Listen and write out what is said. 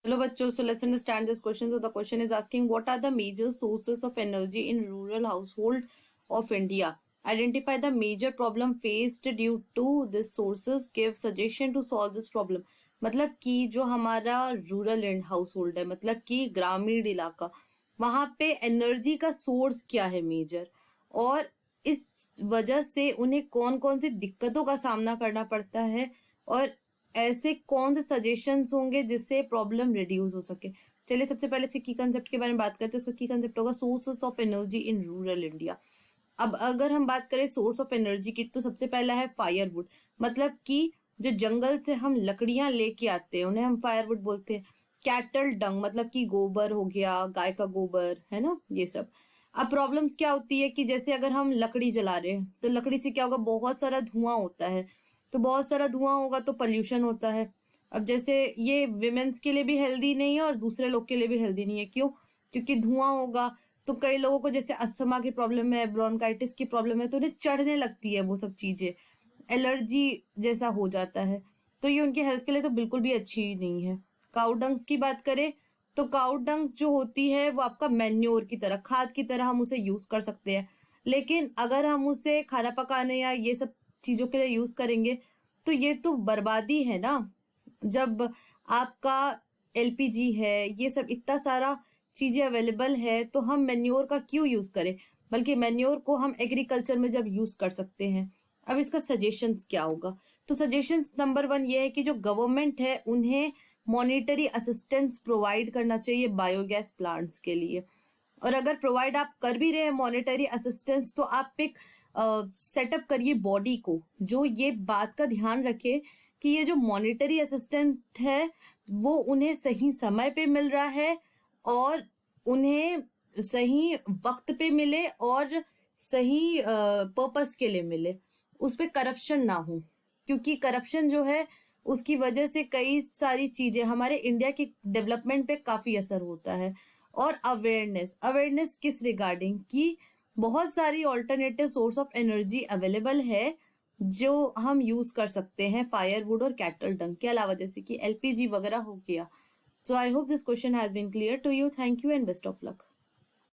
Hello bachcho, so let's understand this question. So the question is asking, what are the major sources of energy in rural household of India? Identify the major problem faced due to these sources. Give suggestion to solve this problem. मतलब कि जो हमारा rural and house hold है, मतलब कि ग्रामीण इलाका, वहां पे एनर्जी का सोर्स क्या है मेजर, और इस वजह से उन्हें कौन कौन सी दिक्कतों का सामना करना पड़ता है, और ऐसे कौन से सजेशंस होंगे जिससे प्रॉब्लम रिड्यूस हो सके। चलिए सबसे पहले इसके की कंसेप्ट के बारे में बात करते हैं। उसका की कंसेप्ट होगा sources of energy in rural India. अब अगर हम बात करें सोर्स ऑफ एनर्जी की, तो सबसे पहला है फायरवुड, मतलब कि जो जंगल से हम लकड़ियां लेके आते हैं उन्हें हम फायरवुड बोलते हैं। कैटल डंग, मतलब कि गोबर हो गया, गाय का गोबर है ना, ये सब। अब प्रॉब्लम्स क्या होती है कि जैसे अगर हम लकड़ी जला रहे हैं तो लकड़ी से क्या होगा, बहुत सारा धुआं होता है, तो बहुत सारा धुआं होगा तो पॉल्यूशन होता है। अब जैसे ये विमेन्स के लिए भी हेल्दी नहीं है और दूसरे लोग के लिए भी हेल्दी नहीं है। क्यों? क्योंकि धुआं होगा तो कई लोगों को जैसे अस्थमा की प्रॉब्लम है, ब्रोंकाइटिस की प्रॉब्लम है, तो उन्हें चढ़ने लगती है वो सब चीजें, एलर्जी जैसा हो जाता है, तो ये उनके हेल्थ के लिए तो बिल्कुल भी अच्छी नहीं है। काउ डंग्स की बात करें तो काउ डंग्स जो होती है वो आपका मैन्योर की तरह, खाद की तरह हम उसे यूज कर सकते हैं। लेकिन अगर हम उसे खाना पकाने या ये सब चीजों के लिए यूज करेंगे तो ये तो बर्बादी है ना। जब आपका एलपीजी है, ये सब इतना सारा चीजें अवेलेबल है, तो हम मेन्योर का क्यों यूज करें, बल्कि मेन्योर को हम एग्रीकल्चर में जब यूज कर सकते हैं। अब इसका सजेशंस क्या होगा, तो सजेशंस नंबर 1 ये है कि जो गवर्नमेंट है उन्हें मॉनिटरी असिस्टेंस प्रोवाइड करना चाहिए बायोगैस प्लांट्स के लिए। और अगर प्रोवाइड आप कर भी रहे हैं मॉनेटरी असिस्टेंस, तो आप एक सेटअप करिए बॉडी को जो ये बात का ध्यान रखे कि ये जो मॉनेटरी असिस्टेंट है वो उन्हें सही समय पे मिल रहा है, और उन्हें सही वक्त पे मिले, और सही पर्पस के लिए मिले, उस पे करप्शन ना हो। क्योंकि करप्शन जो है उसकी वजह से कई सारी चीजें हमारे इंडिया की डेवलपमेंट पे काफी असर होता है। और अवेयरनेस, अवेयरनेस किस रिगार्डिंग, कि बहुत सारी alternative source of energy available है जो हम यूज कर सकते हैं फायरवुड और कैटल डंग के अलावा, जैसे कि एलपीजी वगैरह हो गया। So I hope this question has been clear to you. Thank you and best of luck.